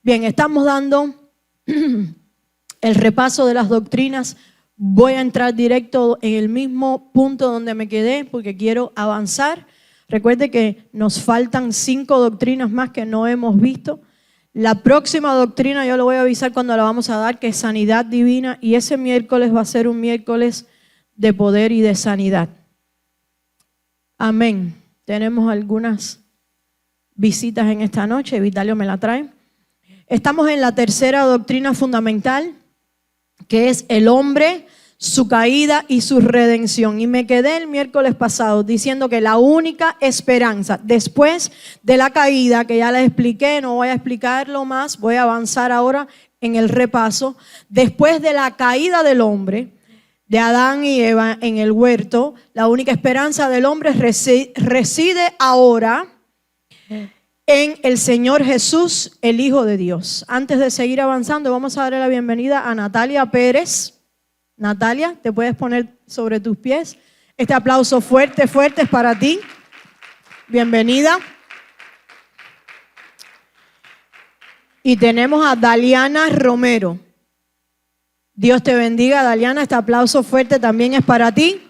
Bien, estamos dando el repaso de las doctrinas. Voy a entrar directo en el mismo punto donde me quedé porque quiero avanzar. Recuerde que nos faltan 5 doctrinas más que no hemos visto. La próxima doctrina yo lo voy a avisar cuando la vamos a dar, que es sanidad divina, y ese miércoles va a ser un miércoles de poder y de sanidad. Amén. Tenemos algunas visitas en esta noche, Vitalio me la trae. Estamos en la tercera doctrina fundamental, que es el hombre, su caída y su redención. Y me quedé el miércoles pasado diciendo que la única esperanza después de la caída, que ya les expliqué, no voy a explicarlo más, voy a avanzar ahora en el repaso. Después de la caída del hombre, de Adán y Eva en el huerto, la única esperanza del hombre reside ahora en el Señor Jesús, el Hijo de Dios. Antes de seguir avanzando, vamos a darle la bienvenida a Natalia Pérez. Natalia, te puedes poner sobre tus pies. Este aplauso fuerte, fuerte es para ti. Bienvenida. Y tenemos a Daliana Romero. Dios te bendiga, Daliana. Este aplauso fuerte también es para ti.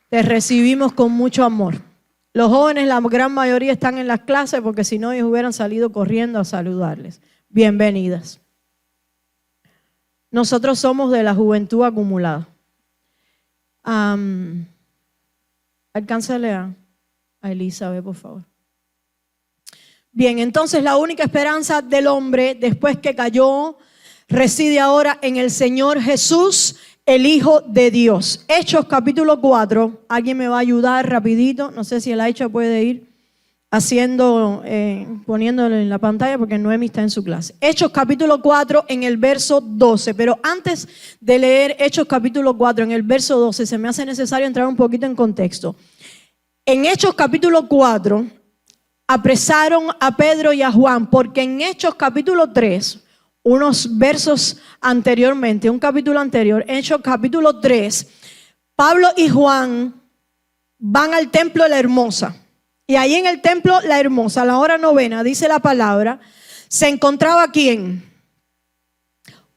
Te recibimos con mucho amor. Los jóvenes, la gran mayoría, están en las clases porque si no, ellos hubieran salido corriendo a saludarles. Bienvenidas. Nosotros somos de la juventud acumulada. Alcánzale a Elizabeth, por favor. Bien, entonces la única esperanza del hombre después que cayó reside ahora en el Señor Jesús, el Hijo de Dios. Hechos capítulo 4. Alguien me va a ayudar rapidito. No sé si el Aicha puede ir poniéndolo en la pantalla porque Noemi está en su clase. Hechos capítulo 4 en el verso 12. Pero antes de leer Hechos capítulo 4 en el verso 12, se me hace necesario entrar un poquito en contexto. En Hechos capítulo 4 apresaron a Pedro y a Juan porque en Hechos capítulo 3, unos versos anteriormente, un capítulo anterior, Hechos capítulo 3, Pablo y Juan van al templo de la Hermosa. Y ahí en el templo la Hermosa, a la hora novena, dice la palabra, se encontraba ¿quién?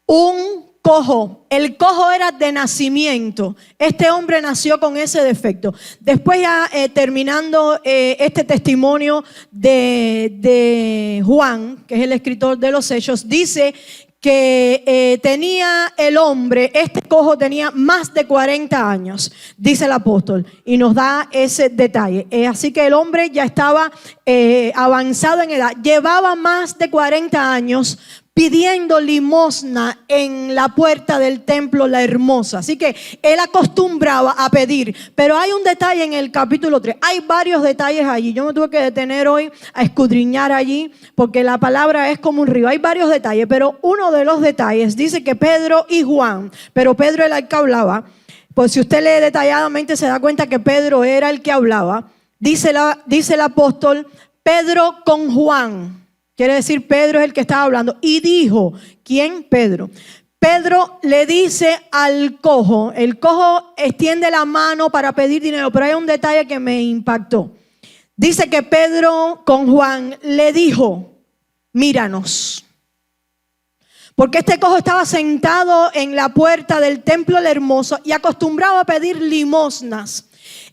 Un cojo. El cojo era de nacimiento. Este hombre nació con ese defecto. Después ya terminando este testimonio de Juan, que es el escritor de los Hechos, dice que tenía el hombre, este cojo tenía más de 40 años, dice el apóstol, y nos da ese detalle. Así que el hombre ya estaba avanzado en edad, llevaba más de 40 años pidiendo limosna en la puerta del templo La Hermosa. Así que él acostumbraba a pedir. Pero hay un detalle en el capítulo 3. Hay varios detalles allí. Yo me tuve que detener hoy a escudriñar allí porque la palabra es como un río. Hay varios detalles, pero uno de los detalles dice que Pedro y Juan, pero Pedro era el que hablaba. Pues si usted lee detalladamente se da cuenta que Pedro era el que hablaba. Dice el apóstol, Pedro con Juan. Quiere decir, Pedro es el que estaba hablando. Y dijo, ¿quién? Pedro. Pedro le dice al cojo, el cojo extiende la mano para pedir dinero, pero hay un detalle que me impactó. Dice que Pedro con Juan le dijo, míranos. Porque este cojo estaba sentado en la puerta del templo del Hermoso y acostumbraba a pedir limosnas.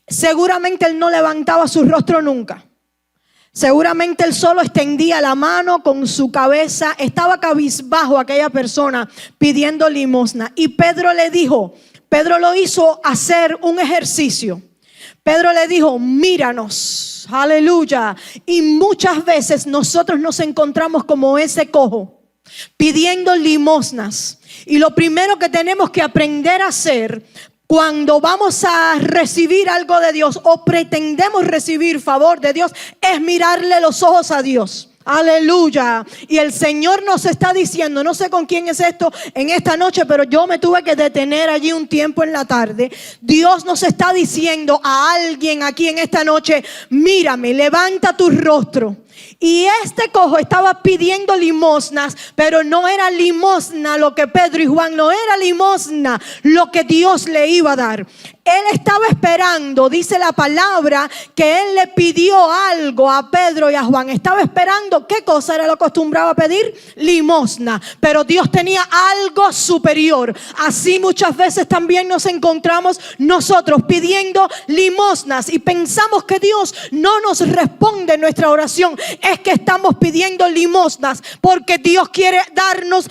Seguramente él no levantaba su rostro nunca. Seguramente él solo extendía la mano con su cabeza. Estaba cabizbajo aquella persona pidiendo limosna. Y Pedro le dijo, Pedro lo hizo hacer un ejercicio. Pedro le dijo, míranos, aleluya. Y muchas veces nosotros nos encontramos como ese cojo, pidiendo limosnas. Y lo primero que tenemos que aprender a hacer cuando vamos a recibir algo de Dios o pretendemos recibir favor de Dios es mirarle los ojos a Dios. Aleluya. Y el Señor nos está diciendo, no sé con quién es esto en esta noche, pero yo me tuve que detener allí un tiempo en la tarde. Dios nos está diciendo a alguien aquí en esta noche, mírame, levanta tu rostro Y este cojo estaba pidiendo limosnas, pero no era limosna lo que Pedro y Juan, no era limosna lo que Dios le iba a dar. Él estaba esperando, dice la palabra, que él le pidió algo a Pedro y a Juan. Estaba esperando, ¿qué cosa era lo que acostumbraba a pedir? Limosna. Pero Dios tenía algo superior. Así muchas veces también nos encontramos nosotros pidiendo limosnas y pensamos que Dios no nos responde nuestra oración. Es que estamos pidiendo limosnas porque Dios quiere darnos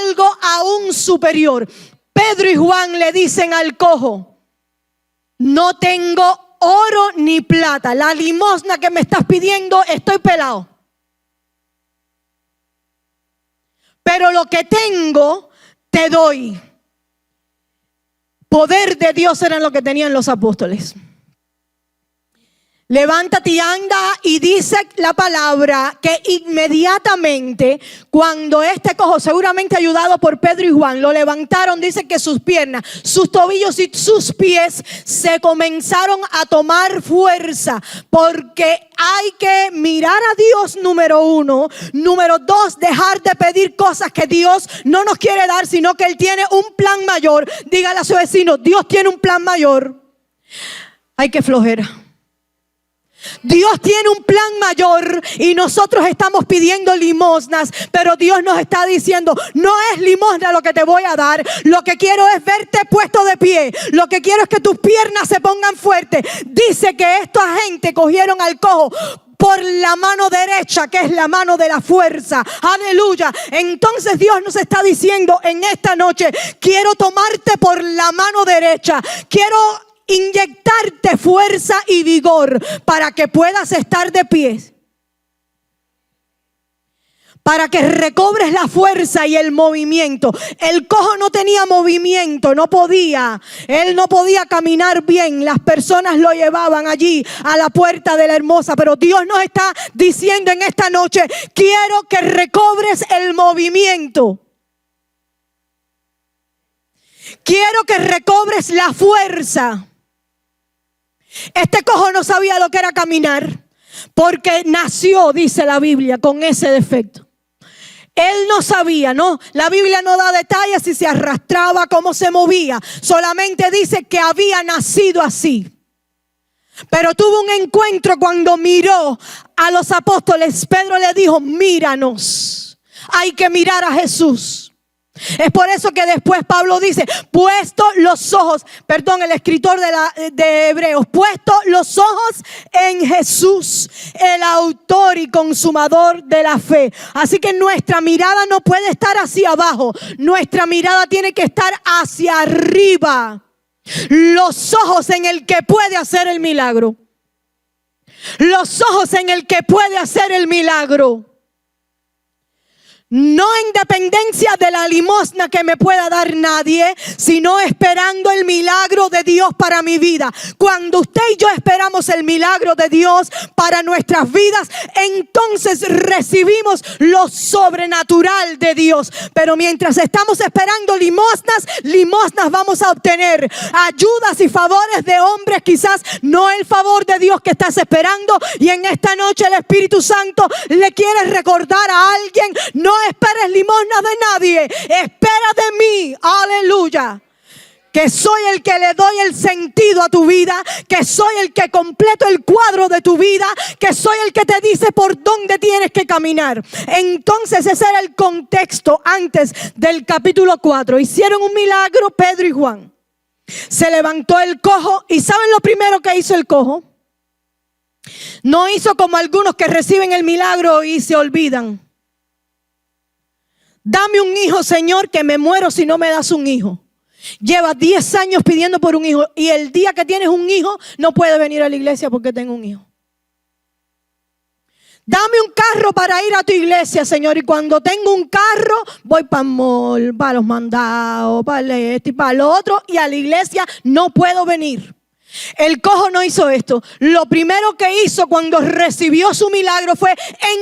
algo aún superior. Pedro y Juan le dicen al cojo: no tengo oro ni plata. La limosna que me estás pidiendo, estoy pelado. Pero lo que tengo, te doy. Poder de Dios era lo que tenían los apóstoles. Levántate y anda, y dice la palabra que inmediatamente cuando este cojo, seguramente ayudado por Pedro y Juan, lo levantaron, dice que sus piernas, sus tobillos y sus pies se comenzaron a tomar fuerza, porque hay que mirar a Dios, número uno. Número dos, dejar de pedir cosas que Dios no nos quiere dar, sino que Él tiene un plan mayor. Dígale a su vecino: Dios tiene un plan mayor. Ay, qué flojera. Dios tiene un plan mayor y nosotros estamos pidiendo limosnas, pero Dios nos está diciendo: no es limosna lo que te voy a dar, lo que quiero es verte puesto de pie, lo que quiero es que tus piernas se pongan fuertes. Dice que esta gente cogieron al cojo por la mano derecha, que es la mano de la fuerza. Aleluya. Entonces Dios nos está diciendo en esta noche: quiero tomarte por la mano derecha, quiero inyectarte fuerza y vigor para que puedas estar de pie, para que recobres la fuerza y el movimiento. El cojo no tenía movimiento, no podía, él no podía caminar bien. Las personas lo llevaban allí a la puerta de la hermosa, pero Dios nos está diciendo en esta noche: quiero que recobres el movimiento. Quiero que recobres la fuerza. Este cojo no sabía lo que era caminar, porque nació, dice la Biblia, con ese defecto. Él no sabía, no, la Biblia no da detalles si se arrastraba, cómo se movía. Solamente dice que había nacido así. Pero tuvo un encuentro cuando miró a los apóstoles. Pedro le dijo: míranos. Hay que mirar a Jesús. Es por eso que después Pablo dice: puesto los ojos, el escritor de Hebreos, puesto los ojos en Jesús, el autor y consumador de la fe. Así que nuestra mirada no puede estar hacia abajo, nuestra mirada tiene que estar hacia arriba. Los ojos en el que puede hacer el milagro. Los ojos en el que puede hacer el milagro. No en dependencia de la limosna que me pueda dar nadie, sino esperando el milagro de Dios para mi vida. Cuando usted y yo esperamos el milagro de Dios para nuestras vidas, entonces recibimos lo sobrenatural de Dios. Pero mientras estamos esperando limosnas vamos a obtener ayudas y favores de hombres, quizás no el favor de Dios que estás esperando. Y en esta noche el Espíritu Santo le quiere recordar a alguien: no esperes limosna de nadie, espera de mí. Aleluya. Que soy el que le doy el sentido a tu vida, que soy el que completo el cuadro de tu vida, que soy el que te dice por dónde tienes que caminar. Entonces ese era el contexto antes del capítulo 4. Hicieron un milagro Pedro y Juan. Se levantó el cojo, y ¿saben lo primero que hizo el cojo? No hizo como algunos que reciben el milagro y se olvidan. Dame un hijo, Señor, que me muero si no me das un hijo. Lleva 10 años pidiendo por un hijo, y el día que tienes un hijo no puedes venir a la iglesia porque tengo un hijo. Dame un carro para ir a tu iglesia, Señor, y cuando tengo un carro voy para el mall, para los mandados, para esto y para lo otro, y a la iglesia no puedo venir. El cojo no hizo esto. Lo primero que hizo cuando recibió su milagro fue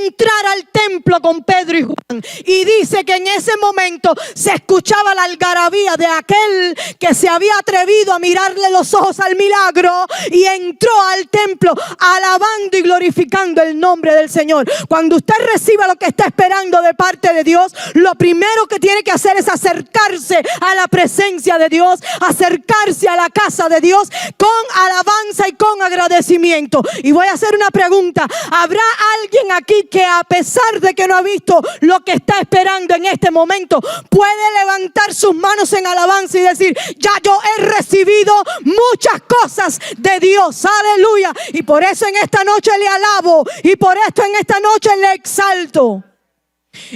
entrar al templo con Pedro y Juan. Y dice que en ese momento se escuchaba la algarabía de aquel que se había atrevido a mirarle los ojos al milagro y entró al templo alabando y glorificando el nombre del Señor. Cuando usted reciba lo que está esperando de parte de Dios, lo primero que tiene que hacer es acercarse a la presencia de Dios, acercarse a la casa de Dios con alabanza y con agradecimiento. Y voy a hacer una pregunta: ¿habrá alguien aquí que, a pesar de que no ha visto lo que está esperando en este momento, puede levantar sus manos en alabanza y decir: ya yo he recibido muchas cosas de Dios? Aleluya. Y por eso en esta noche le alabo, y por esto en esta noche le exalto.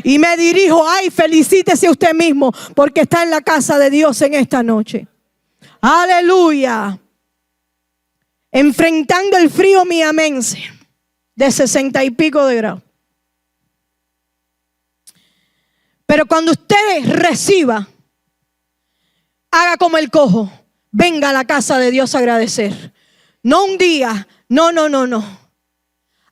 Y me dirijo: ay, felicítese usted mismo, porque está en la casa de Dios en esta noche. Aleluya. Enfrentando el frío miamense de 60 y pico de grados. Pero cuando usted reciba, haga como el cojo. Venga a la casa de Dios a agradecer. No un día, no.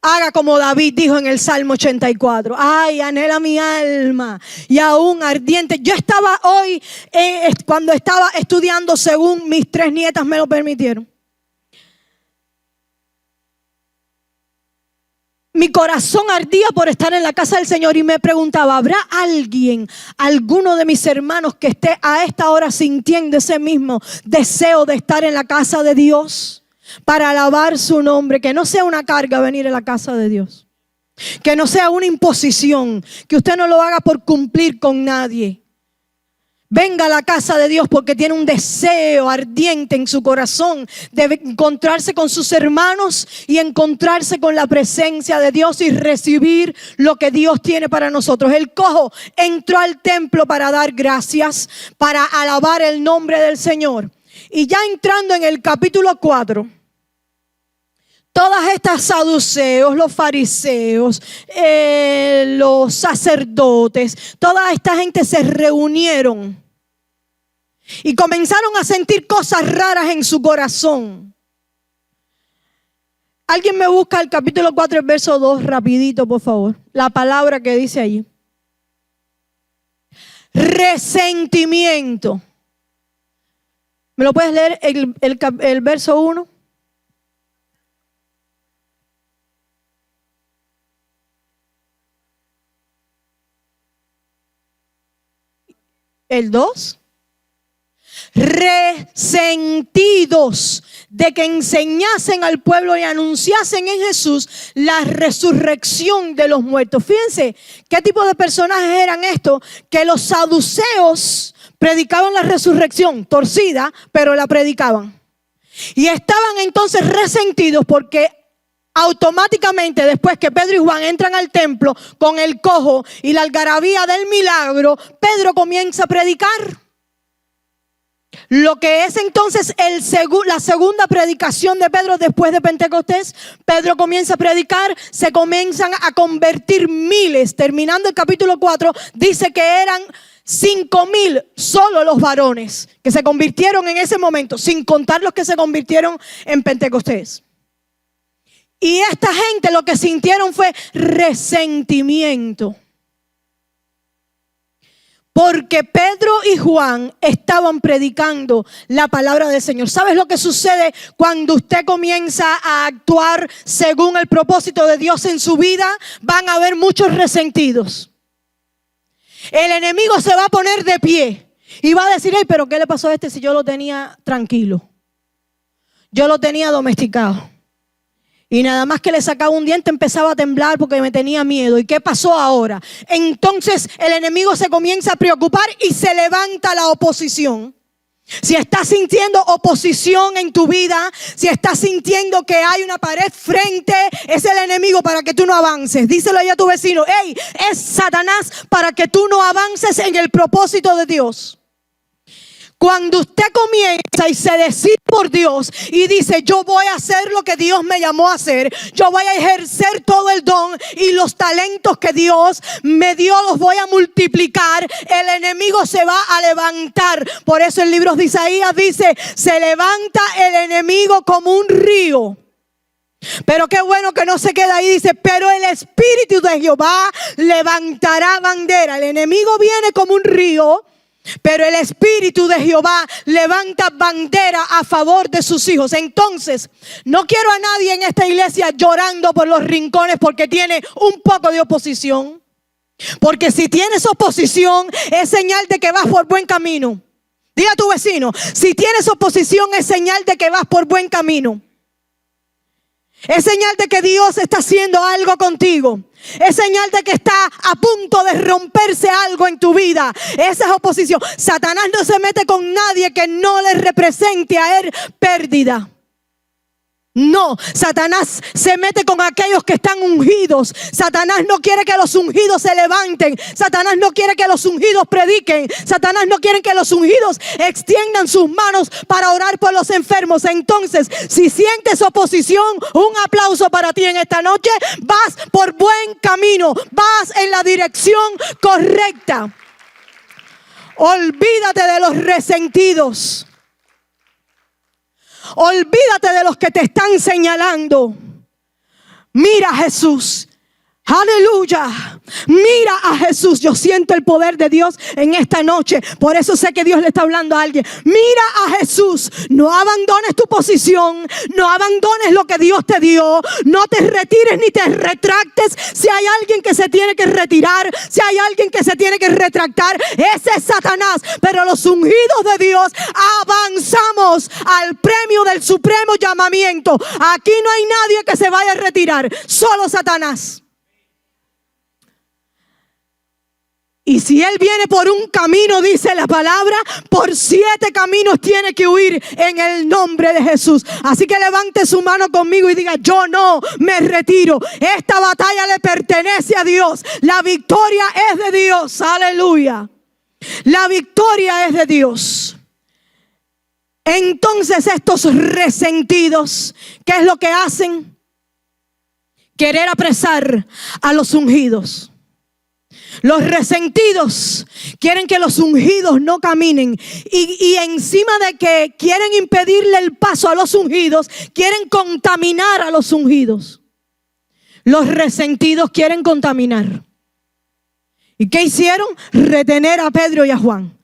Haga como David dijo en el Salmo 84. Ay, anhela mi alma y aún ardiente. Yo estaba hoy, cuando estaba estudiando, según mis 3 nietas me lo permitieron, mi corazón ardía por estar en la casa del Señor y me preguntaba: ¿habrá alguien, alguno de mis hermanos, que esté a esta hora sintiendo ese mismo deseo de estar en la casa de Dios para alabar su nombre? Que no sea una carga venir a la casa de Dios, que no sea una imposición, que usted no lo haga por cumplir con nadie. Venga a la casa de Dios porque tiene un deseo ardiente en su corazón de encontrarse con sus hermanos y encontrarse con la presencia de Dios y recibir lo que Dios tiene para nosotros. El cojo entró al templo para dar gracias, para alabar el nombre del Señor. Y ya entrando en el capítulo 4, todas estas saduceos, los fariseos, los sacerdotes, toda esta gente se reunieron y comenzaron a sentir cosas raras en su corazón. Alguien me busca el capítulo 4, el verso 2, rapidito, por favor. La palabra que dice allí. Resentimiento. ¿Me lo puedes leer el verso 1? El 2. Resentidos de que enseñasen al pueblo y anunciasen en Jesús la resurrección de los muertos. Fíjense qué tipo de personajes eran estos, que los saduceos predicaban la resurrección torcida, pero la predicaban. Y estaban entonces resentidos porque automáticamente, después que Pedro y Juan entran al templo con el cojo y la algarabía del milagro, Pedro comienza a predicar. Lo que es entonces la segunda predicación de Pedro después de Pentecostés. Pedro comienza a predicar, se comienzan a convertir miles. Terminando el capítulo 4, dice que eran 5,000 solo los varones que se convirtieron en ese momento, sin contar los que se convirtieron en Pentecostés. Y esta gente lo que sintieron fue resentimiento, porque Pedro y Juan estaban predicando la palabra del Señor. ¿Sabes lo que sucede cuando usted comienza a actuar según el propósito de Dios en su vida? Van a haber muchos resentidos. El enemigo se va a poner de pie y va a decir: hey, pero ¿qué le pasó a este si yo lo tenía tranquilo? Yo lo tenía domesticado. Y nada más que le sacaba un diente empezaba a temblar porque me tenía miedo. ¿Y qué pasó ahora? Entonces el enemigo se comienza a preocupar y se levanta la oposición. Si estás sintiendo oposición en tu vida, si estás sintiendo que hay una pared frente, es el enemigo para que tú no avances. Díselo ahí a tu vecino: hey, es Satanás para que tú no avances en el propósito de Dios. Cuando usted comienza y se decide por Dios y dice, yo voy a hacer lo que Dios me llamó a hacer, yo voy a ejercer todo el don y los talentos que Dios me dio, los voy a multiplicar, el enemigo se va a levantar. Por eso el libro de Isaías dice, se levanta el enemigo como un río. Pero qué bueno que no se queda ahí, dice, pero el Espíritu de Jehová levantará bandera. El enemigo viene como un río, pero el Espíritu de Jehová levanta bandera a favor de sus hijos. Entonces, no quiero a nadie en esta iglesia llorando por los rincones porque tiene un poco de oposición. Porque si tienes oposición, es señal de que vas por buen camino. Dile a tu vecino, si tienes oposición, es señal de que vas por buen camino. Es señal de que Dios está haciendo algo contigo. Es señal de que está a punto de romperse algo en tu vida. Esa es oposición. Satanás no se mete con nadie que no le represente a él pérdida. No, Satanás se mete con aquellos que están ungidos. Satanás no quiere que los ungidos se levanten. Satanás no quiere que los ungidos prediquen. Satanás no quiere que los ungidos extiendan sus manos para orar por los enfermos. Entonces, si sientes oposición, un aplauso para ti en esta noche. Vas por buen camino, vas en la dirección correcta. Olvídate de los resentidos. Olvídate de los que te están señalando. Mira a Jesús. Aleluya. Mira a Jesús. Yo siento el poder de Dios en esta noche. Por eso sé que Dios le está hablando a alguien. Mira a Jesús. No abandones tu posición. No abandones lo que Dios te dio. No te retires ni te retractes. Si hay alguien que se tiene que retirar, si hay alguien que se tiene que retractar, ese es Satanás. Pero los ungidos de Dios avanzamos al premio del supremo llamamiento. Aquí no hay nadie que se vaya a retirar. Solo Satanás. Y si él viene por un camino, dice la palabra, por 7 caminos tiene que huir en el nombre de Jesús. Así que levante su mano conmigo y diga, yo no me retiro. Esta batalla le pertenece a Dios. La victoria es de Dios. Aleluya. La victoria es de Dios. Entonces estos resentidos, ¿qué es lo que hacen? Querer apresar a los ungidos. Los resentidos quieren que los ungidos no caminen. Y encima de que quieren impedirle el paso a los ungidos, quieren contaminar a los ungidos. Los resentidos quieren contaminar. ¿Y qué hicieron? Retener a Pedro y a Juan.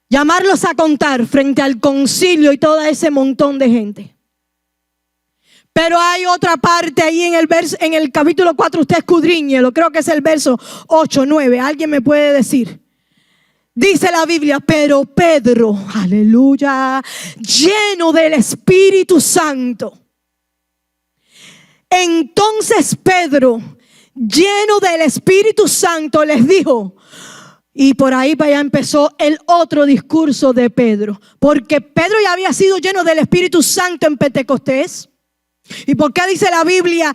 Llamarlos a contar frente al concilio y todo ese montón de gente. Pero hay otra parte ahí en el capítulo 4, usted escudriñelo, creo que es el verso 8, 9, alguien me puede decir. Dice la Biblia, pero Pedro, aleluya, lleno del Espíritu Santo. Entonces Pedro, lleno del Espíritu Santo, les dijo, y por ahí para allá empezó el otro discurso de Pedro. Porque Pedro ya había sido lleno del Espíritu Santo en Pentecostés. ¿Y por qué dice la Biblia?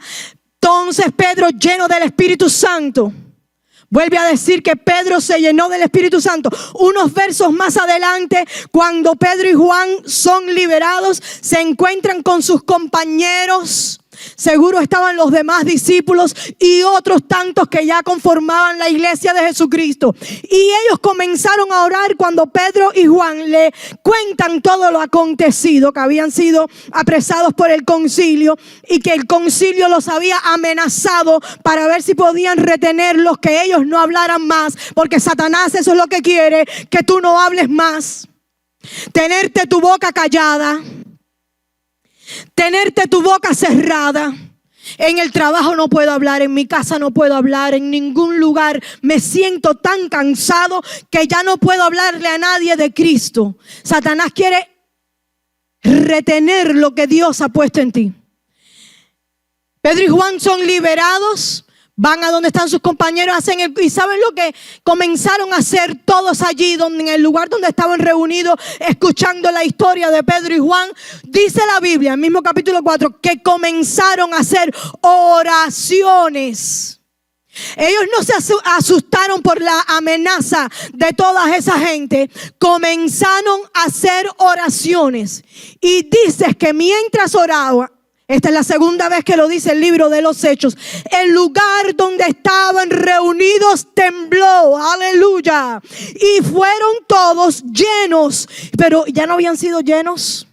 Entonces Pedro, lleno del Espíritu Santo. Vuelve a decir que Pedro se llenó del Espíritu Santo. Unos versos más adelante, cuando Pedro y Juan son liberados, se encuentran con sus compañeros. Seguro estaban los demás discípulos y otros tantos que ya conformaban la iglesia de Jesucristo. Y ellos comenzaron a orar cuando Pedro y Juan le cuentan todo lo acontecido, que habían sido apresados por el concilio y que el concilio los había amenazado para ver si podían retenerlos, que ellos no hablaran más, porque Satanás eso es lo que quiere, que tú no hables más, tenerte tu boca callada. Tenerte tu boca cerrada. En el trabajo no puedo hablar, en mi casa no puedo hablar, en ningún lugar. Me siento tan cansado que ya no puedo hablarle a nadie de Cristo. Satanás quiere retener lo que Dios ha puesto en ti. Pedro y Juan son liberados. Van a donde están sus compañeros, y ¿saben lo que comenzaron a hacer todos allí, en el lugar donde estaban reunidos, escuchando la historia de Pedro y Juan? Dice la Biblia, en el mismo capítulo 4, que comenzaron a hacer oraciones. Ellos no se asustaron por la amenaza de toda esa gente. Comenzaron a hacer oraciones. Y dice que mientras oraban, esta es la segunda vez que lo dice el libro de los Hechos, el lugar donde estaban reunidos tembló. Aleluya. Y fueron todos llenos. Pero ya no habían sido llenos.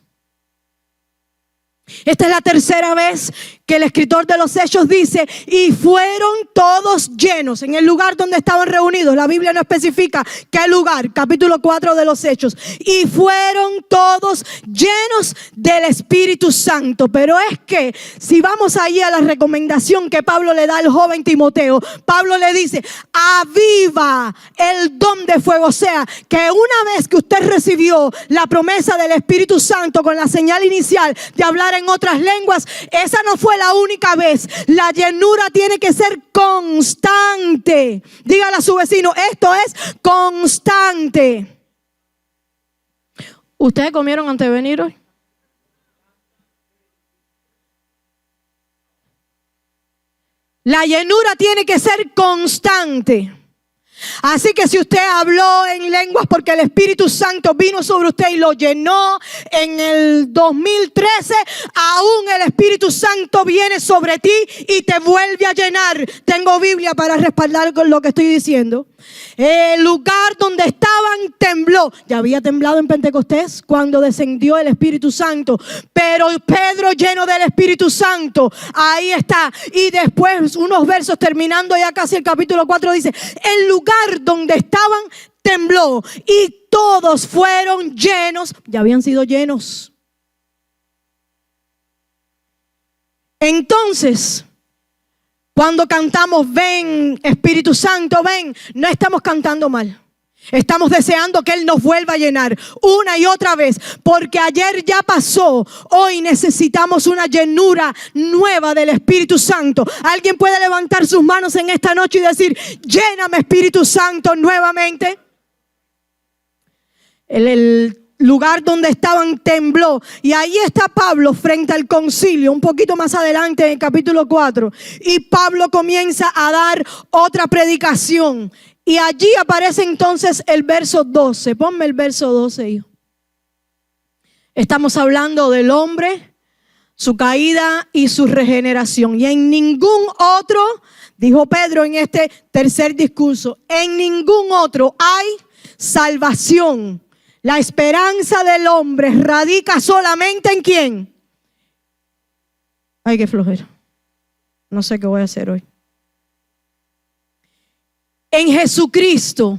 Esta es la tercera vez que el escritor de los Hechos dice, y fueron todos llenos en el lugar donde estaban reunidos. La Biblia no especifica qué lugar, capítulo 4 de los Hechos. Y fueron todos llenos del Espíritu Santo. Pero es que si vamos allí a la recomendación que Pablo le da al joven Timoteo, Pablo le dice, aviva el don de fuego. O sea, que una vez que usted recibió la promesa del Espíritu Santo con la señal inicial de hablar en otras lenguas, esa no fue la única vez. La llenura tiene que ser constante. Dígale a su vecino, esto es constante. ¿Ustedes comieron antes de venir hoy? La llenura tiene que ser constante. Así que si usted habló en lenguas porque el Espíritu Santo vino sobre usted y lo llenó en el 2013, aún el Espíritu Santo viene sobre ti y te vuelve a llenar. Tengo Biblia para respaldar con lo que estoy diciendo. El lugar donde estaban tembló. Ya había temblado en Pentecostés cuando descendió el Espíritu Santo. Pero Pedro, lleno del Espíritu Santo, ahí está. Y después, unos versos terminando ya casi el capítulo 4, dice, el lugar donde estaban tembló y todos fueron llenos. Ya habían sido llenos. Entonces, cuando cantamos, ven Espíritu Santo, ven, no estamos cantando mal. Estamos deseando que Él nos vuelva a llenar una y otra vez, porque ayer ya pasó. Hoy necesitamos una llenura nueva del Espíritu Santo. ¿Alguien puede levantar sus manos en esta noche y decir, lléname Espíritu Santo nuevamente? El lugar donde estaban tembló. Y ahí está Pablo frente al concilio, un poquito más adelante en el capítulo 4. Y Pablo comienza a dar otra predicación. Y allí aparece entonces el verso 12. Ponme el verso 12, hijo. Estamos hablando del hombre, su caída y su regeneración. Y en ningún otro, dijo Pedro en este tercer discurso, en ningún otro hay salvación. La esperanza del hombre radica solamente en ¿quién? Ay, qué flojera. No sé qué voy a hacer hoy. En Jesucristo.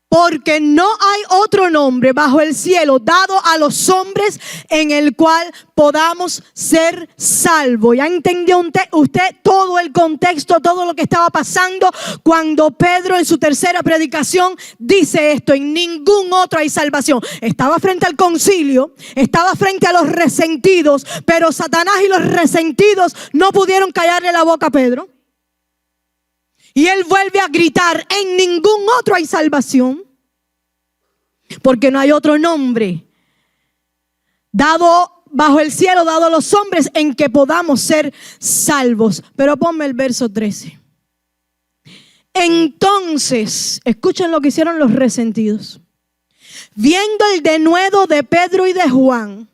Porque no hay otro nombre bajo el cielo dado a los hombres en el cual podamos ser salvos. ¿Ya entendió usted todo el contexto, todo lo que estaba pasando cuando Pedro en su tercera predicación dice esto? En ningún otro hay salvación. Estaba frente al concilio, estaba frente a los resentidos, pero Satanás y los resentidos no pudieron callarle la boca a Pedro. Y él vuelve a gritar, en ningún otro hay salvación. Porque no hay otro nombre dado bajo el cielo, dado a los hombres en que podamos ser salvos. Pero ponme el verso 13. Entonces, escuchen lo que hicieron los resentidos. Viendo el denuedo de Pedro y de Juan,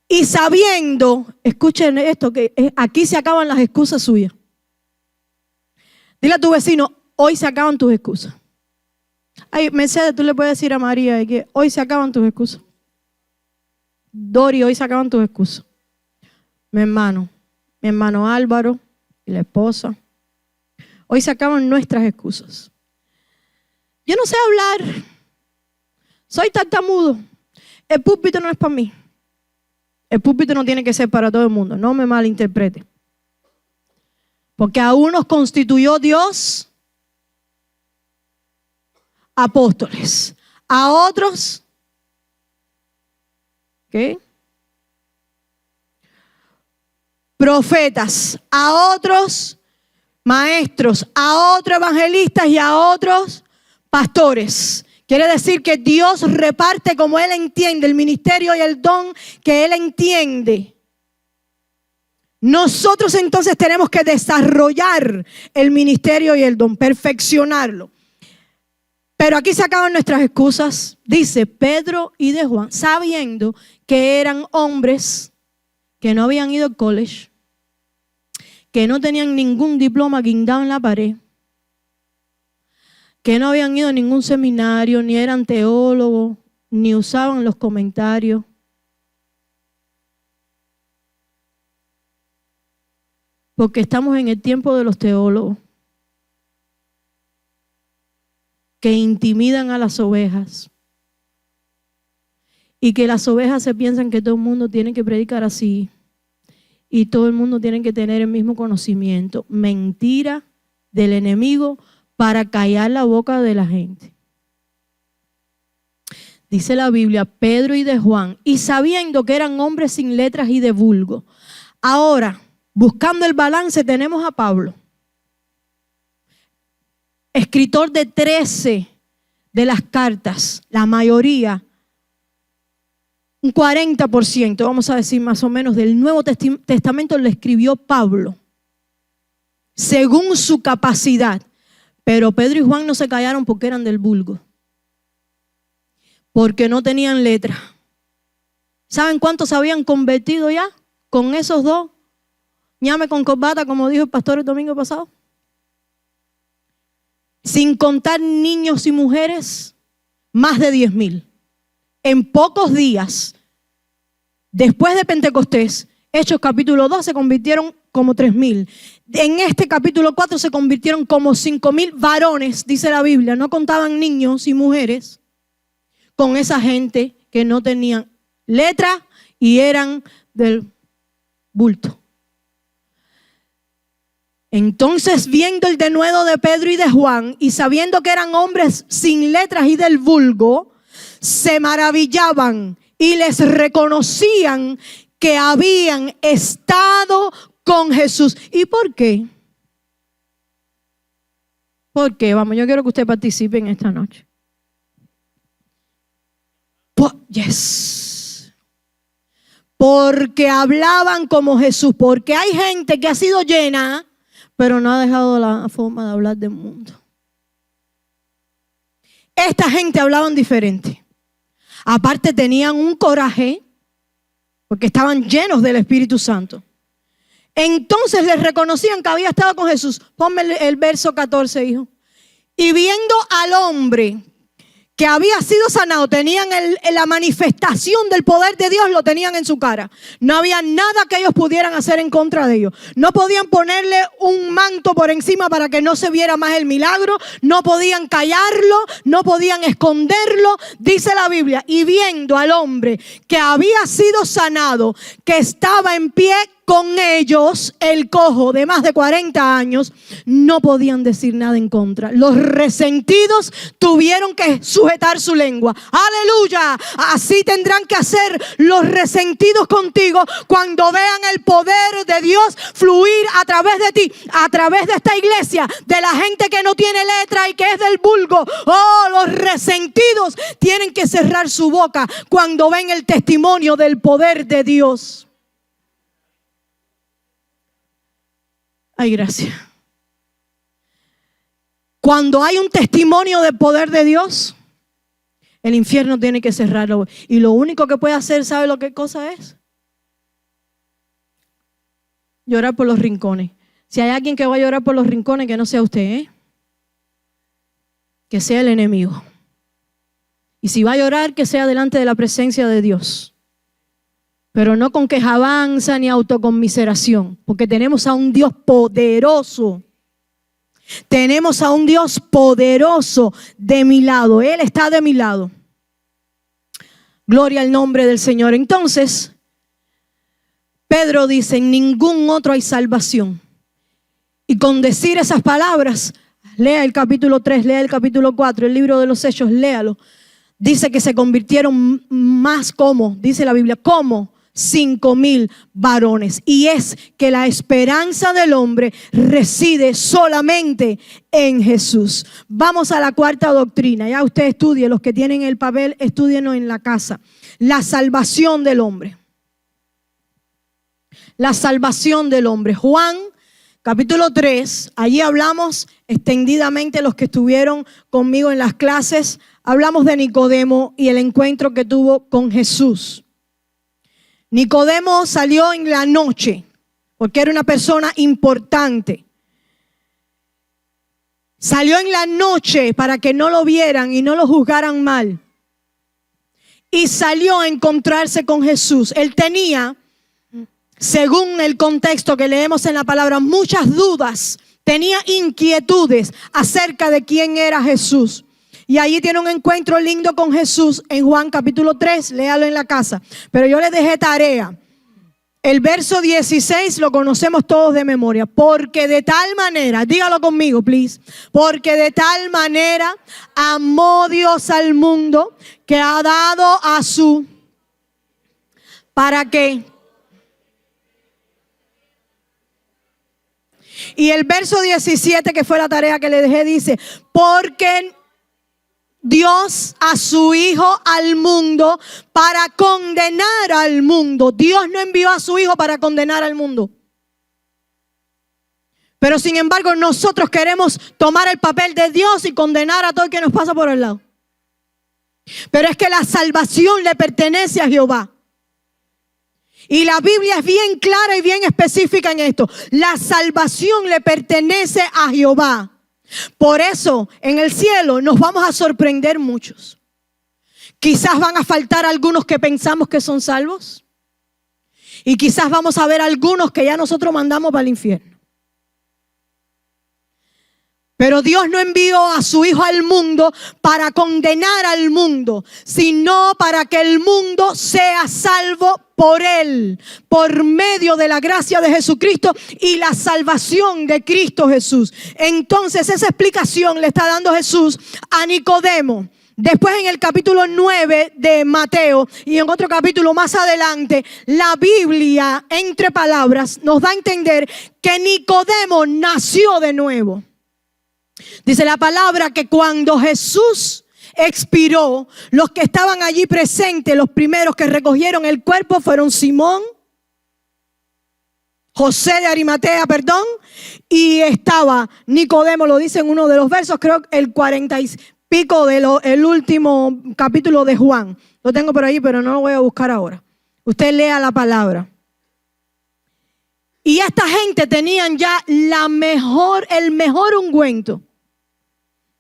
y sabiendo, escuchen esto, que aquí se acaban las excusas suyas. Dile a tu vecino, hoy se acaban tus excusas. Ay, Mercedes, tú le puedes decir a María que hoy se acaban tus excusas. Dori, hoy se acaban tus excusas. Mi hermano Álvaro y la esposa. Hoy se acaban nuestras excusas. Yo no sé hablar. Soy tartamudo. El púlpito no es para mí. El púlpito no tiene que ser para todo el mundo. No me malinterprete. Porque a unos constituyó Dios apóstoles, a otros ¿qué? Profetas, a otros maestros, a otros evangelistas y a otros pastores. Quiere decir que Dios reparte como Él entiende el ministerio y el don que Él entiende. Nosotros entonces tenemos que desarrollar el ministerio y el don, perfeccionarlo. Pero aquí se acaban nuestras excusas. Dice Pedro y de Juan, sabiendo que eran hombres que no habían ido al college, que no tenían ningún diploma guindado en la pared, que no habían ido a ningún seminario, ni eran teólogos, ni usaban los comentarios. Porque estamos en el tiempo de los teólogos que intimidan a las ovejas y que las ovejas se piensan que todo el mundo tiene que predicar así y todo el mundo tiene que tener el mismo conocimiento. Mentira del enemigo para callar la boca de la gente. Dice la Biblia, Pedro y de Juan, y sabiendo que eran hombres sin letras y de vulgo. Ahora, buscando el balance, tenemos a Pablo, escritor de 13 de las cartas, la mayoría, un 40%, vamos a decir más o menos, del Nuevo Testamento lo escribió Pablo, según su capacidad. Pero Pedro y Juan no se callaron porque eran del vulgo, porque no tenían letra. ¿Saben cuántos se habían convertido ya con esos dos? Ñame con corbata, como dijo el pastor el domingo pasado. Sin contar niños y mujeres, más de 10,000. En pocos días, después de Pentecostés, Hechos capítulo 2 se convirtieron como 3,000. En este capítulo 4 se convirtieron como 5,000 varones, dice la Biblia. No contaban niños y mujeres con esa gente que no tenían letra y eran del bulto. Entonces, viendo el denuedo de Pedro y de Juan y sabiendo que eran hombres sin letras y del vulgo, se maravillaban y les reconocían que habían estado con Jesús. ¿Y por qué? ¿Por qué? Vamos, yo quiero que usted participe en esta noche. Yes. Porque hablaban como Jesús. Porque hay gente que ha sido llena, pero no ha dejado la forma de hablar del mundo. Esta gente hablaban diferente. Aparte tenían un coraje, porque estaban llenos del Espíritu Santo. Entonces les reconocían que había estado con Jesús. Ponme el verso 14, hijo. Y viendo al hombre que había sido sanado, tenían la manifestación del poder de Dios, lo tenían en su cara. No había nada que ellos pudieran hacer en contra de ellos. No podían ponerle un manto por encima para que no se viera más el milagro. No podían callarlo, no podían esconderlo. Dice la Biblia, y viendo al hombre que había sido sanado, que estaba en pie con ellos, el cojo de más de 40 años, no podían decir nada en contra. Los resentidos tuvieron que sujetar su lengua. ¡Aleluya! Así tendrán que hacer los resentidos contigo cuando vean el poder de Dios fluir a través de ti, a través de esta iglesia, de la gente que no tiene letra y que es del vulgo. ¡Oh! Los resentidos tienen que cerrar su boca cuando ven el testimonio del poder de Dios. Ay, gracias. Cuando hay un testimonio del poder de Dios, el infierno tiene que cerrarlo. Y lo único que puede hacer, ¿sabe lo que cosa es? Llorar por los rincones. Si hay alguien que va a llorar por los rincones, que no sea usted, ¿eh? Que sea el enemigo. Y si va a llorar, que sea delante de la presencia de Dios. Pero no con quejabanza ni autoconmiseración, porque tenemos a un Dios poderoso. Tenemos a un Dios poderoso de mi lado. Él está de mi lado. Gloria al nombre del Señor. Entonces, Pedro dice, en ningún otro hay salvación. Y con decir esas palabras, lea el capítulo 3, lea el capítulo 4, el libro de los Hechos, léalo. Dice que se convirtieron más como, dice la Biblia, como 5,000 varones. Y es que la esperanza del hombre reside solamente en Jesús. Vamos a la cuarta doctrina. Ya usted estudie, los que tienen el papel, estúdienlo en la casa. La salvación del hombre. la salvación del hombre. Juan, capítulo 3, allí hablamos extendidamente, los que estuvieron conmigo en las clases, hablamos de Nicodemo y el encuentro que tuvo con Jesús. Nicodemo salió en la noche, porque era una persona importante. Salió en la noche para que no lo vieran y no lo juzgaran mal. Y salió a encontrarse con Jesús. Él tenía, según el contexto que leemos en la palabra, muchas dudas. Tenía inquietudes acerca de quién era Jesús. Y allí tiene un encuentro lindo con Jesús en Juan capítulo 3. Léalo en la casa. Pero yo les dejé tarea. El verso 16 lo conocemos todos de memoria. Porque de tal manera, dígalo conmigo, please. Porque de tal manera amó Dios al mundo que ha dado a su... ¿Para qué? Y el verso 17, que fue la tarea que le dejé, dice, porque Dios a su Hijo al mundo para condenar al mundo. Dios no envió a su Hijo para condenar al mundo. Pero sin embargo nosotros queremos tomar el papel de Dios y condenar a todo el que nos pasa por el lado. Pero es que la salvación le pertenece a Jehová. Y la Biblia es bien clara y bien específica en esto. La salvación le pertenece a Jehová. Por eso en el cielo nos vamos a sorprender muchos. Quizás van a faltar algunos que pensamos que son salvos. Y quizás vamos a ver algunos que ya nosotros mandamos para el infierno. Pero Dios no envió a su Hijo al mundo para condenar al mundo, sino para que el mundo sea salvo por Él, por medio de la gracia de Jesucristo y la salvación de Cristo Jesús. Entonces esa explicación le está dando Jesús a Nicodemo. Después en el capítulo 9 de Mateo y en otro capítulo más adelante, la Biblia, entre palabras, nos da a entender que Nicodemo nació de nuevo. Dice la palabra que cuando Jesús expiró, los que estaban allí presentes, los primeros que recogieron el cuerpo fueron Simón, José de Arimatea, y estaba Nicodemo, lo dice en uno de los versos, creo el 40 y pico el último capítulo de Juan. Lo tengo por ahí, pero no lo voy a buscar ahora. Usted lea la palabra. Y esta gente tenían ya el mejor ungüento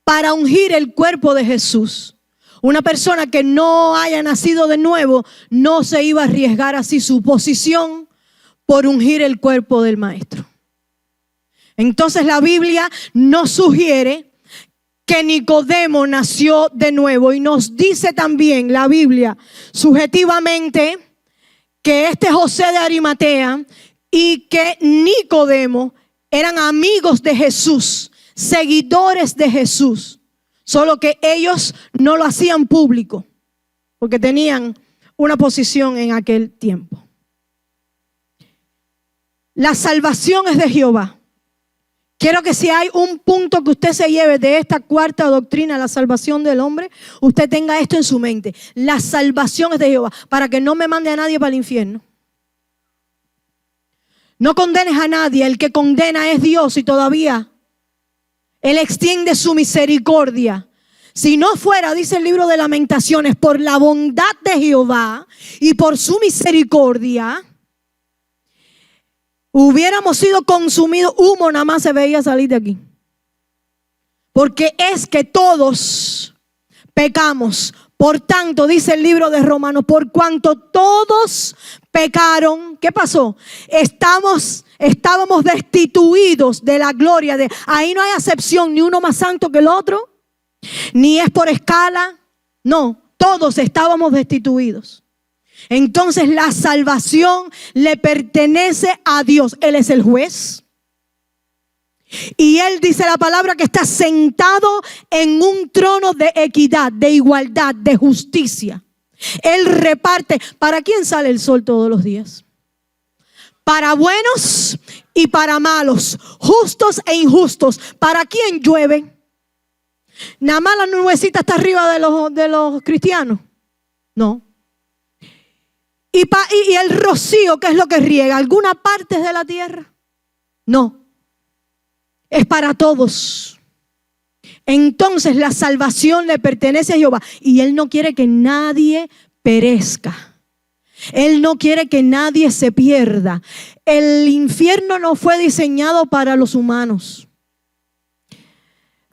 para ungir el cuerpo de Jesús. Una persona que no haya nacido de nuevo no se iba a arriesgar así su posición por ungir el cuerpo del maestro. Entonces la Biblia nos sugiere que Nicodemo nació de nuevo y nos dice también la Biblia subjetivamente que este José de Arimatea y que Nicodemo eran amigos de Jesús, seguidores de Jesús, solo que ellos no lo hacían público porque tenían una posición en aquel tiempo. La salvación es de Jehová. Quiero que si hay un punto que usted se lleve de esta cuarta doctrina, la salvación del hombre, usted tenga esto en su mente. La salvación es de Jehová, para que no me mande a nadie para el infierno. No condenes a nadie, el que condena es Dios y todavía Él extiende su misericordia. Si no fuera, dice el libro de Lamentaciones, por la bondad de Jehová y por su misericordia, hubiéramos sido consumidos, humo nada más se veía salir de aquí. Porque es que todos pecamos. Por tanto, dice el libro de Romanos, por cuanto todos pecaron, ¿qué pasó? Estábamos destituidos de la gloria de... Ahí no hay acepción, ni uno más santo que el otro, ni es por escala. No, todos estábamos destituidos. Entonces la salvación le pertenece a Dios. Él es el juez. Y Él dice la palabra que está sentado en un trono de equidad, de igualdad, de justicia. Él reparte. ¿Para quién sale el sol todos los días? Para buenos y para malos, justos e injustos. ¿Para quién llueve? Nada más la nubecita está arriba de los cristianos. No. Y el rocío, ¿qué es lo que riega? ¿Alguna parte de la tierra? No. Es para todos. Entonces la salvación le pertenece a Jehová. Y Él no quiere que nadie perezca. Él no quiere que nadie se pierda. El infierno no fue diseñado para los humanos.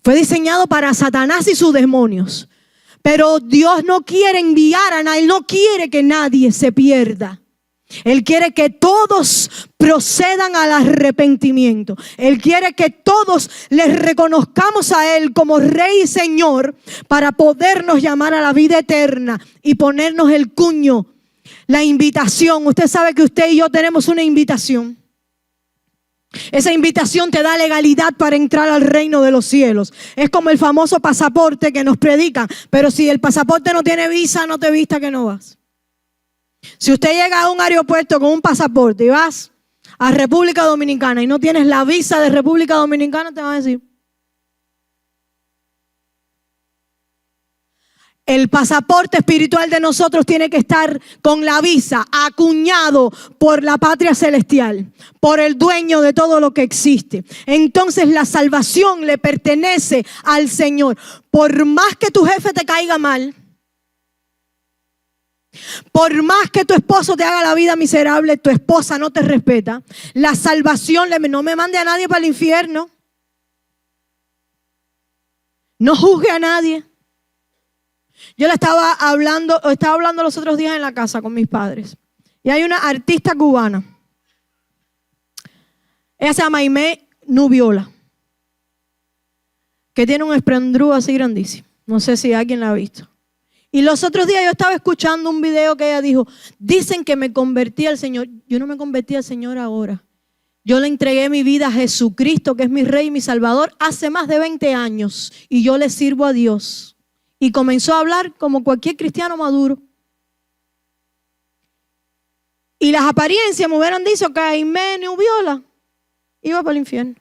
Fue diseñado para Satanás y sus demonios. Pero Dios no quiere enviar a nadie. Él no quiere que nadie se pierda. Él quiere que todos procedan al arrepentimiento. Él quiere que todos le reconozcamos a Él como Rey y Señor para podernos llamar a la vida eterna y ponernos el cuño, la invitación. Usted sabe que usted y yo tenemos una invitación. Esa invitación te da legalidad para entrar al reino de los cielos. Es como el famoso pasaporte que nos predican. Pero si el pasaporte no tiene visa, no te vista que no vas. Si usted llega a un aeropuerto con un pasaporte y vas a República Dominicana y no tienes la visa de República Dominicana, te van a decir. El pasaporte espiritual de nosotros tiene que estar con la visa, acuñado por la patria celestial, por el dueño de todo lo que existe. Entonces la salvación le pertenece al Señor. Por más que tu jefe te caiga mal, por más que tu esposo te haga la vida miserable, tu esposa no te respeta, la salvación, no me mande a nadie para el infierno. No juzgue a nadie. Yo estaba hablando los otros días en la casa con mis padres. Y hay una artista cubana. Ella se llama Aimee Nubiola, que tiene un esplendor así grandísimo. No sé si alguien la ha visto. Y los otros días yo estaba escuchando un video que ella dijo, dicen que me convertí al Señor. Yo no me convertí al Señor ahora. Yo le entregué mi vida a Jesucristo, que es mi Rey y mi Salvador, hace más de 20 años. Y yo le sirvo a Dios. Y comenzó a hablar como cualquier cristiano maduro. Y las apariencias me hubieran dicho que Aimee Nubiola iba para el infierno.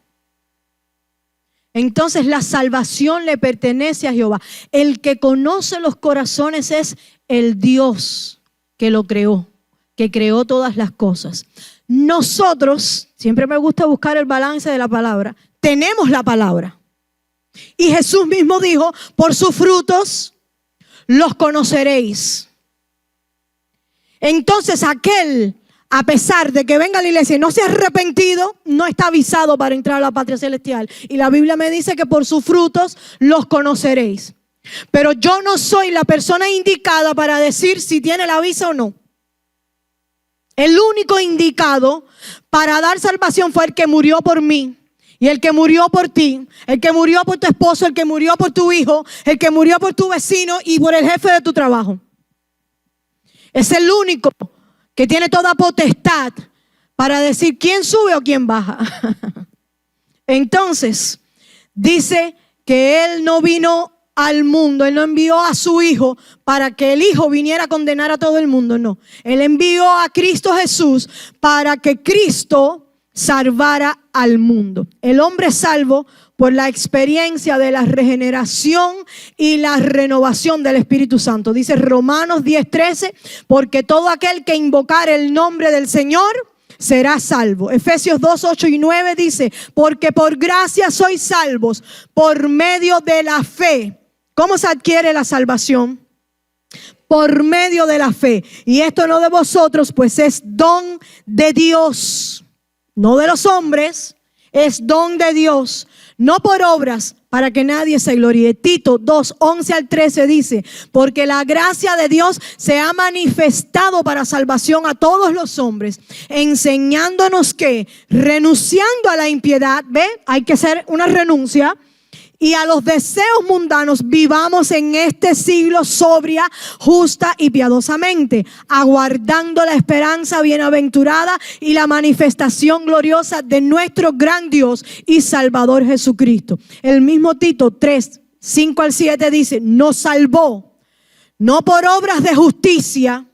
Entonces la salvación le pertenece a Jehová. El que conoce los corazones es el Dios que lo creó, que creó todas las cosas. Nosotros, siempre me gusta buscar el balance de la palabra, tenemos la palabra. Y Jesús mismo dijo, por sus frutos los conoceréis. Entonces aquel, a pesar de que venga a la iglesia y no se ha arrepentido, no está avisado para entrar a la patria celestial. Y la Biblia me dice que por sus frutos los conoceréis. Pero yo no soy la persona indicada para decir si tiene la visa o no. El único indicado para dar salvación fue el que murió por mí. Y el que murió por ti, el que murió por tu esposo, el que murió por tu hijo, el que murió por tu vecino y por el jefe de tu trabajo. Es el único que tiene toda potestad para decir quién sube o quién baja. Entonces, dice que Él no vino al mundo, Él no envió a su Hijo para que el Hijo viniera a condenar a todo el mundo, no. Él envió a Cristo Jesús para que Cristo salvara al mundo. El hombre es salvo por la experiencia de la regeneración y la renovación del Espíritu Santo. Dice Romanos 10:13, porque todo aquel que invocar el nombre del Señor será salvo. Efesios 2:8 y 9 dice, porque por gracia sois salvos por medio de la fe. ¿Cómo se adquiere la salvación? Por medio de la fe. Y esto no de vosotros, pues es don de Dios. No de los hombres, es don de Dios, no por obras, para que nadie se gloríe. Tito 2:11 al 13 dice, porque la gracia de Dios se ha manifestado para salvación a todos los hombres, enseñándonos que, renunciando a la impiedad, ¿ve? Hay que hacer una renuncia. Y a los deseos mundanos vivamos en este siglo sobria, justa y piadosamente, aguardando la esperanza bienaventurada y la manifestación gloriosa de nuestro gran Dios y Salvador Jesucristo. El mismo Tito 3:5 al 7 dice, nos salvó, no por obras de justicia,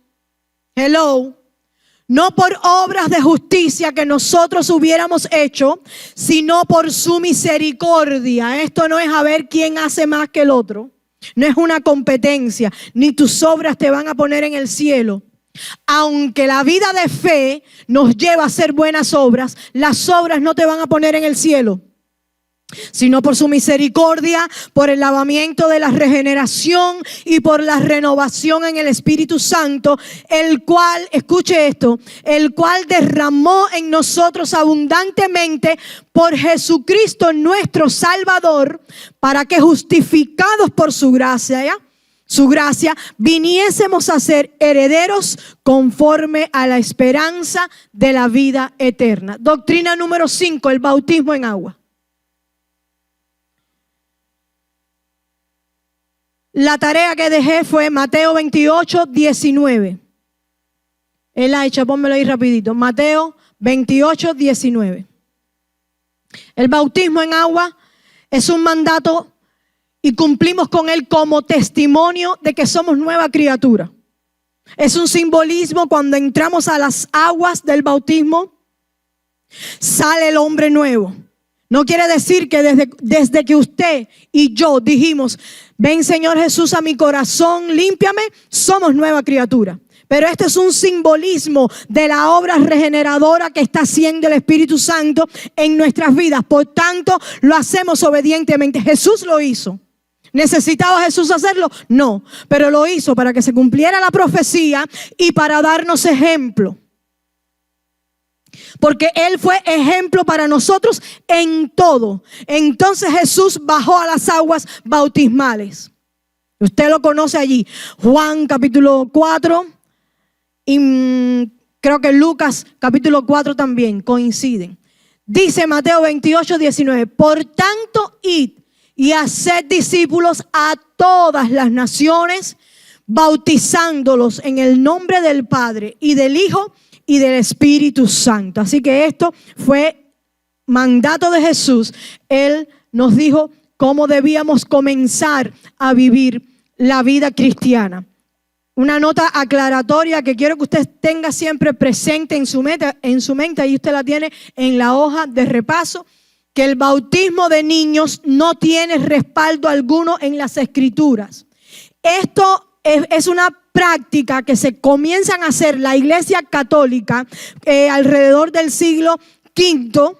no por obras de justicia que nosotros hubiéramos hecho, sino por su misericordia. Esto no es a ver quién hace más que el otro. No es una competencia, ni tus obras te van a poner en el cielo. Aunque la vida de fe nos lleva a hacer buenas obras, las obras no te van a poner en el cielo, sino por su misericordia, por el lavamiento de la regeneración y por la renovación en el Espíritu Santo, el cual, escuche esto, el cual derramó en nosotros abundantemente por Jesucristo nuestro Salvador, para que justificados por su gracia, viniésemos a ser herederos conforme a la esperanza de la vida eterna. Doctrina número 5, el bautismo en agua. La tarea que dejé fue Mateo 28, 19. Elacha, pónmelo ahí rapidito. Mateo 28, 19. El bautismo en agua es un mandato y cumplimos con él como testimonio de que somos nueva criatura. Es un simbolismo. Cuando entramos a las aguas del bautismo, sale el hombre nuevo. No quiere decir que desde que usted y yo dijimos, ven Señor Jesús a mi corazón, límpiame, somos nueva criatura. Pero este es un simbolismo de la obra regeneradora que está haciendo el Espíritu Santo en nuestras vidas. Por tanto, lo hacemos obedientemente. Jesús lo hizo. ¿Necesitaba Jesús hacerlo? No, pero lo hizo para que se cumpliera la profecía y para darnos ejemplo. Porque Él fue ejemplo para nosotros en todo. Entonces Jesús bajó a las aguas bautismales. Usted lo conoce allí. Juan capítulo 4 y creo que Lucas capítulo 4 también coinciden. Dice Mateo 28, 19. Por tanto, id y haced discípulos a todas las naciones, bautizándolos en el nombre del Padre y del Hijo y del Espíritu Santo. Así que esto fue mandato de Jesús. Él nos dijo cómo debíamos comenzar a vivir la vida cristiana. Una nota aclaratoria que quiero que usted tenga siempre presente en su mente, ahí usted la tiene en la hoja de repaso, que el bautismo de niños no tiene respaldo alguno en las Escrituras. Esto es una práctica que se comienzan a hacer la Iglesia Católica alrededor del siglo V.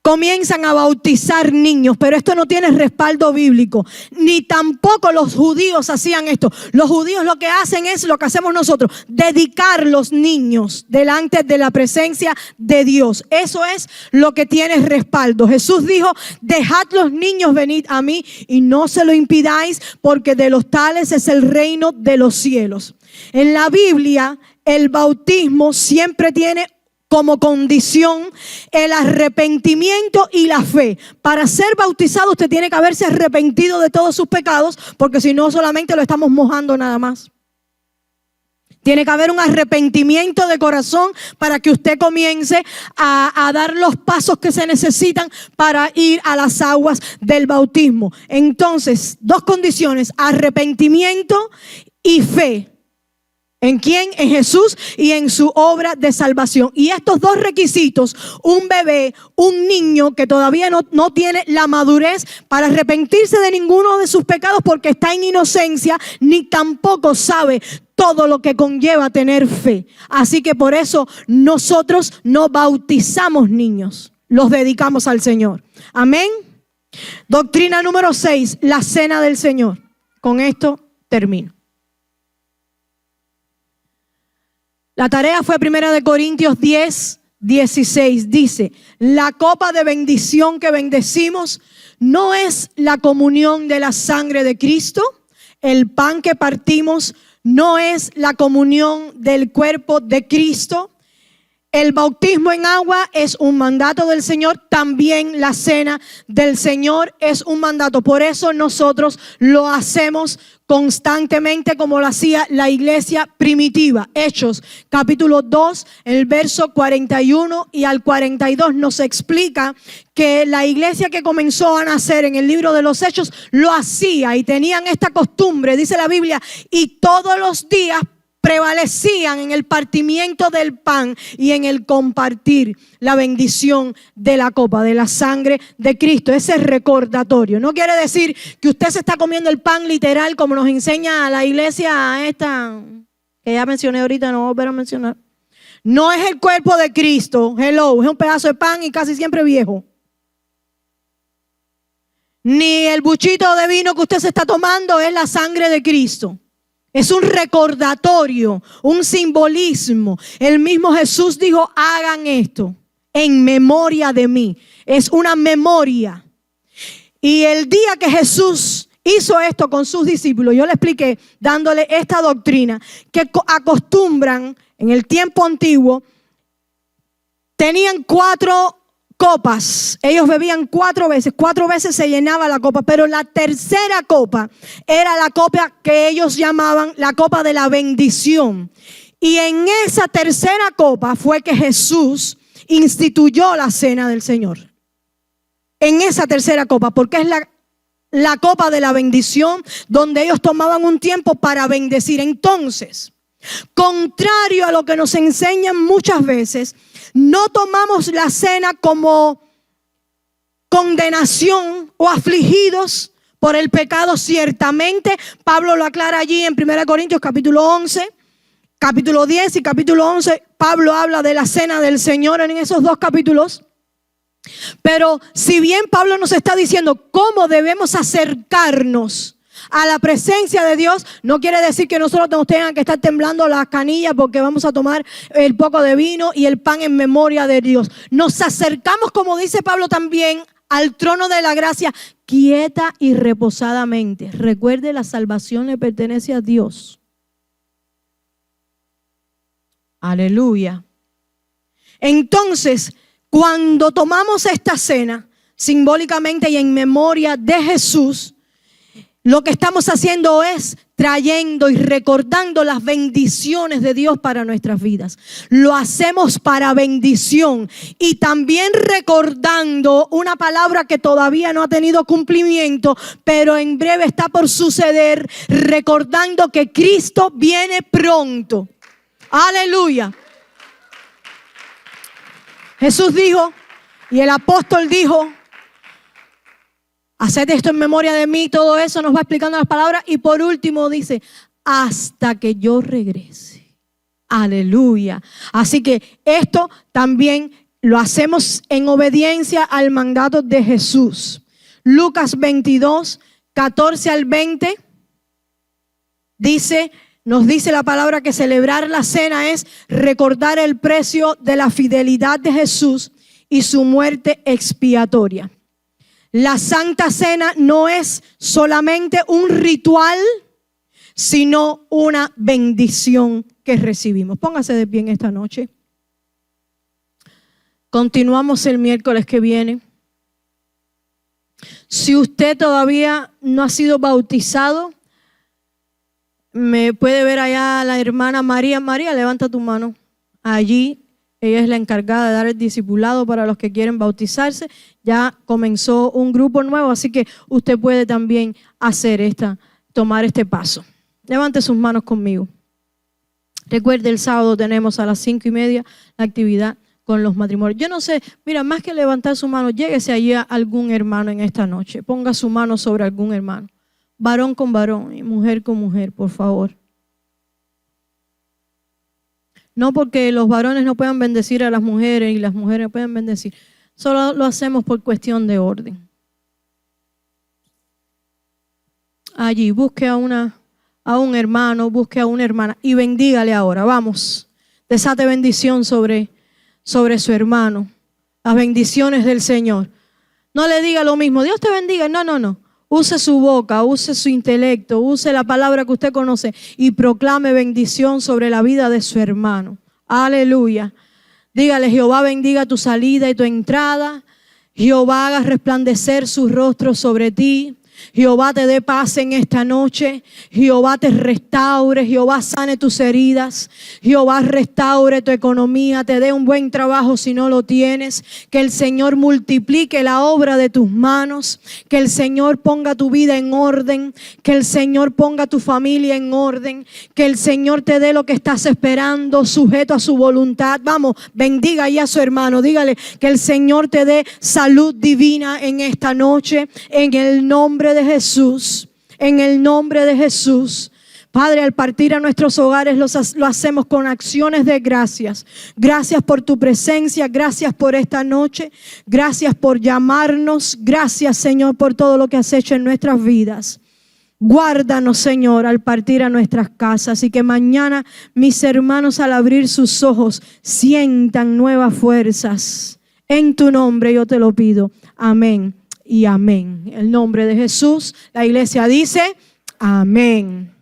Comienzan a bautizar niños, pero esto no tiene respaldo bíblico, ni tampoco los judíos hacían esto. Los judíos lo que hacen es lo que hacemos nosotros, dedicar los niños delante de la presencia de Dios. Eso es lo que tiene respaldo. Jesús dijo, dejad los niños venid a mí y no se lo impidáis, porque de los tales es el reino de los cielos. En la Biblia, el bautismo siempre tiene como condición el arrepentimiento y la fe. Para ser bautizado usted tiene que haberse arrepentido de todos sus pecados, porque si no solamente lo estamos mojando nada más. Tiene que haber un arrepentimiento de corazón para que usted comience a dar los pasos que se necesitan para ir a las aguas del bautismo. Entonces, dos condiciones, arrepentimiento y fe. ¿En quién? En Jesús y en su obra de salvación. Y estos dos requisitos, un bebé, un niño que todavía no tiene la madurez para arrepentirse de ninguno de sus pecados porque está en inocencia, ni tampoco sabe todo lo que conlleva tener fe. Así que por eso nosotros no bautizamos niños, los dedicamos al Señor. Amén. Doctrina número 6, la cena del Señor. Con esto termino. La tarea fue 1 Corintios 10, 16. Dice, la copa de bendición que bendecimos no es la comunión de la sangre de Cristo. El pan que partimos no es la comunión del cuerpo de Cristo. El bautismo en agua es un mandato del Señor. También la cena del Señor es un mandato. Por eso nosotros lo hacemos constantemente como lo hacía la iglesia primitiva. Hechos capítulo 2, el verso 41 y al 42 nos explica que la iglesia que comenzó a nacer en el libro de los Hechos lo hacía y tenían esta costumbre, dice la Biblia, y todos los días prevalecían en el partimiento del pan y en el compartir la bendición de la copa, de la sangre de Cristo. Ese es recordatorio. No quiere decir que usted se está comiendo el pan literal como nos enseña la iglesia esta que ya mencioné ahorita, no voy a volver a mencionar. No es el cuerpo de Cristo, hello, es un pedazo de pan y casi siempre viejo. Ni el buchito de vino que usted se está tomando es la sangre de Cristo. Es un recordatorio, un simbolismo. El mismo Jesús dijo, hagan esto en memoria de mí. Es una memoria. Y el día que Jesús hizo esto con sus discípulos, yo le expliqué dándole esta doctrina que acostumbran en el tiempo antiguo, tenían 4 copas. Ellos bebían 4 veces. 4 veces se llenaba la copa. Pero la tercera copa era la copa que ellos llamaban la copa de la bendición. Y en esa tercera copa fue que Jesús instituyó la cena del Señor. En esa tercera copa. Porque es la copa de la bendición donde ellos tomaban un tiempo para bendecir. Entonces, contrario a lo que nos enseñan muchas veces, no tomamos la cena como condenación o afligidos por el pecado. Ciertamente, Pablo lo aclara allí en 1 Corintios capítulo 11, capítulo 10 y capítulo 11. Pablo habla de la cena del Señor en esos 2 capítulos. Pero si bien Pablo nos está diciendo cómo debemos acercarnos a la presencia de Dios, no quiere decir que nosotros nos tengan que estar temblando las canillas porque vamos a tomar el poco de vino y el pan en memoria de Dios. Nos acercamos, como dice Pablo también, al trono de la gracia quieta y reposadamente. Recuerde, la salvación le pertenece a Dios. Aleluya. Entonces, cuando tomamos esta cena, simbólicamente y en memoria de Jesús, lo que estamos haciendo es trayendo y recordando las bendiciones de Dios para nuestras vidas. Lo hacemos para bendición y también recordando una palabra que todavía no ha tenido cumplimiento, pero en breve está por suceder, recordando que Cristo viene pronto. Aleluya. Jesús dijo, y el apóstol dijo, haced esto en memoria de mí. Todo eso nos va explicando las palabras. Y por último dice, hasta que yo regrese. Aleluya. Así que esto también lo hacemos en obediencia al mandato de Jesús. Lucas 22, 14 al 20. Nos dice la palabra que celebrar la cena es recordar el precio de la fidelidad de Jesús y su muerte expiatoria. La Santa Cena no es solamente un ritual, sino una bendición que recibimos. Póngase de pie en esta noche. Continuamos el miércoles que viene. Si usted todavía no ha sido bautizado, me puede ver allá la hermana María. María, levanta tu mano. Allí ella es la encargada de dar el discipulado para los que quieren bautizarse. Ya comenzó un grupo nuevo, así que usted puede también tomar este paso. Levante sus manos conmigo. Recuerde, el sábado tenemos a las 5:30 la actividad con los matrimonios. Yo no sé, mira, más que levantar su mano, lléguese allí a algún hermano en esta noche. Ponga su mano sobre algún hermano. Varón con varón y mujer con mujer, por favor. No porque los varones no puedan bendecir a las mujeres y las mujeres no puedan bendecir. Solo lo hacemos por cuestión de orden. Allí, busque a un hermano, busque a una hermana y bendígale ahora. Vamos, desate bendición sobre su hermano. Las bendiciones del Señor. No le diga lo mismo, Dios te bendiga. No. Use su boca, use su intelecto, use la palabra que usted conoce y proclame bendición sobre la vida de su hermano. Aleluya. Dígale, Jehová bendiga tu salida y tu entrada. Jehová haga resplandecer su rostro sobre ti. Jehová te dé paz en esta noche. Jehová te restaure. Jehová sane tus heridas. Jehová restaure tu economía. Te dé un buen trabajo si no lo tienes. Que el Señor multiplique la obra de tus manos. Que el Señor ponga tu vida en orden. Que el Señor ponga tu familia en orden. Que el Señor te dé lo que estás esperando, sujeto a su voluntad. Vamos, bendiga ya a su hermano. Dígale que el Señor te dé salud divina en esta noche. En el nombre de Jesús, en el nombre de Jesús. Padre, al partir a nuestros hogares lo hacemos con acciones de gracias. Gracias por tu presencia, gracias por esta noche, gracias por llamarnos, gracias, Señor, por todo lo que has hecho en nuestras vidas. Guárdanos, Señor, al partir a nuestras casas y que mañana mis hermanos al abrir sus ojos sientan nuevas fuerzas. En tu nombre yo te lo pido. Amén y amén. En el nombre de Jesús, la iglesia dice amén.